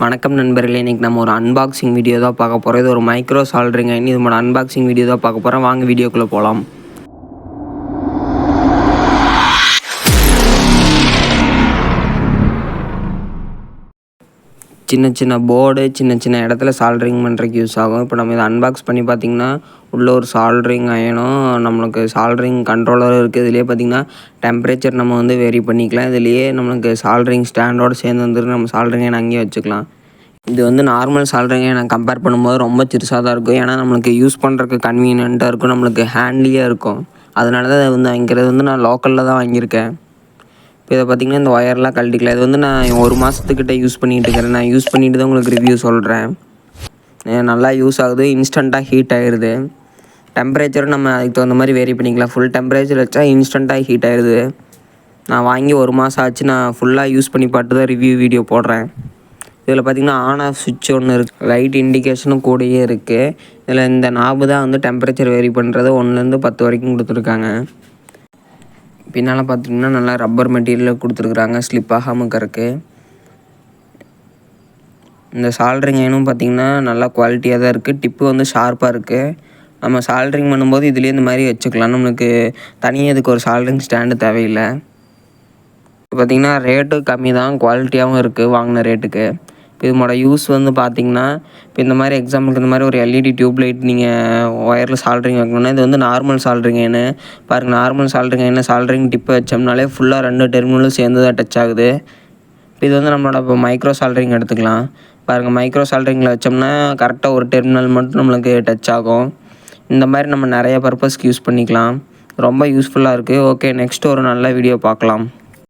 வணக்கம் நண்பர்களே, இன்றைக்கி நம்ம ஒரு அன்பாக்சிங் வீடியோ தான் பார்க்க போகிறோம். இது ஒரு மைக்ரோ சால்ட்ரிங் அயன். இதோட அன்பாக்சிங் வீடியோ தான் பார்க்க போகிறோம். வாங்க வீடியோக்குள்ளே போகலாம். சின்ன சின்ன போர்டு சின்ன சின்ன இடத்துல சால்ட்ரிங் பண்ணுறதுக்கு யூஸ் ஆகும். இப்போ நம்ம இதை அன்பாக்ஸ் பண்ணி பார்த்திங்கன்னா உள்ளே ஒரு சால்ட்ரிங் அயனும் நம்மளுக்கு சால்ட்ரிங் கண்ட்ரோலரும் இருக்குது. இதுலேயே பார்த்திங்கன்னா டெம்பரேச்சர் நம்ம வந்து வேரி பண்ணிக்கலாம். இதுலேயே நம்மளுக்கு சால்ட்ரிங் ஸ்டாண்டோடு சேர்ந்து வந்துட்டு நம்ம சால்ட்ரிங் அயன் அங்கேயே வச்சுக்கலாம். இது வந்து நார்மல் சால்ட்ரிங் அயனை கம்பேர் பண்ணும்போது ரொம்ப சிறுசாக தான் இருக்கும். ஏன்னா நம்மளுக்கு யூஸ் பண்ணுறதுக்கு கன்வீனியண்ட்டாக இருக்கும், நம்மளுக்கு ஹேண்ட்லியாக இருக்கும். அதனால தான் இதை வந்து வாங்கிக்கிறது வந்து நான் லோக்கலில் தான் வாங்கியிருக்கேன். இப்போ இதை பார்த்திங்கன்னா இந்த ஒயர்லாம் கழட்டிக்கலாம். இது வந்து நான் 1 மாதத்துக்கிட்ட யூஸ் பண்ணிகிட்டு இருக்கிறேன். நான் யூஸ் பண்ணிட்டு தான் உங்களுக்கு ரிவ்யூ சொல்கிறேன். நல்லா யூஸ் ஆகுது, இன்ஸ்டண்ட்டாக ஹீட் ஆகிடுது. டெம்பரேச்சரும் நம்ம அதுக்கு தகுந்த மாதிரி வேரி பண்ணிக்கலாம். ஃபுல் டெம்பரேச்சர் வச்சா இன்ஸ்டண்ட்டாக ஹீட் ஆகிடுது. நான் வாங்கி 1 மாதம் ஆச்சு. நான் ஃபுல்லாக யூஸ் பண்ணி பார்த்து தான் ரிவ்யூ வீடியோ போடுறேன். இதில் பார்த்திங்கன்னா ஆன் ஆஃப் சுவிட்ச் ஒன்று இருக்குது, லைட் இண்டிகேஷனும் கூடயே இருக்குது. இதில் இந்த நாபு தான் வந்து டெம்பரேச்சர் வேரி பண்ணுறது 1லேருந்து 10 வரைக்கும் கொடுத்துருக்காங்க. பின்னால் பார்த்திங்கன்னா நல்லா ரப்பர் மெட்டீரியல் கொடுத்துருக்குறாங்க, ஸ்லிப் ஆகாமல் இருக்கிறதுக்கு. இந்த சால்ட்ரிங் அயனும் பார்த்திங்கன்னா நல்லா குவாலிட்டியாக தான் இருக்குது. டிப்பு வந்து ஷார்ப்பாக இருக்குது. நம்ம சால்ட்ரிங் பண்ணும்போது இதுலேயே இந்த மாதிரி வச்சுக்கலாம். நம்மளுக்கு தனியாக இதுக்கு ஒரு சால்ட்ரிங் ஸ்டாண்டு தேவையில்லை. பார்த்திங்கன்னா ரேட்டு கம்மி தான், குவாலிட்டியாகவும் இருக்குது வாங்கின ரேட்டுக்கு. இப்போ இதோட யூஸ் வந்து பார்த்திங்கன்னா, இப்போ இந்த மாதிரி எக்ஸாம்பிளுக்கு இந்த மாதிரி ஒரு எல்இடி டியூப் லைட் நீங்கள் ஒயரில் சால்ட்ரிங் வைக்கணும்னா இது வந்து நார்மல் சால்ட்ரிங் அயனு. பாருங்கள், நார்மல் சால்ட்ரிங் அயனில் சால்ட்ரிங் டிப்பை வச்சோம்னாலே ஃபுல்லாக 2 டெர்மினலும் சேர்ந்து தான் டச் ஆகுது. இப்போ இது வந்து நம்மளோட இப்போ மைக்ரோ சால்ட்ரிங் எடுத்துக்கலாம். பாருங்கள், மைக்ரோ சால்ட்ரிங்கில் வச்சோம்னா கரெக்டாக ஒரு டெர்மினல் மட்டும் நம்மளுக்கு டச் ஆகும். இந்த மாதிரி நம்ம நிறைய பர்பஸ்க்கு யூஸ் பண்ணிக்கலாம். ரொம்ப யூஸ்ஃபுல்லாக இருக்குது. ஓகே, நெக்ஸ்ட்டு ஒரு நல்ல வீடியோ பார்க்கலாம்.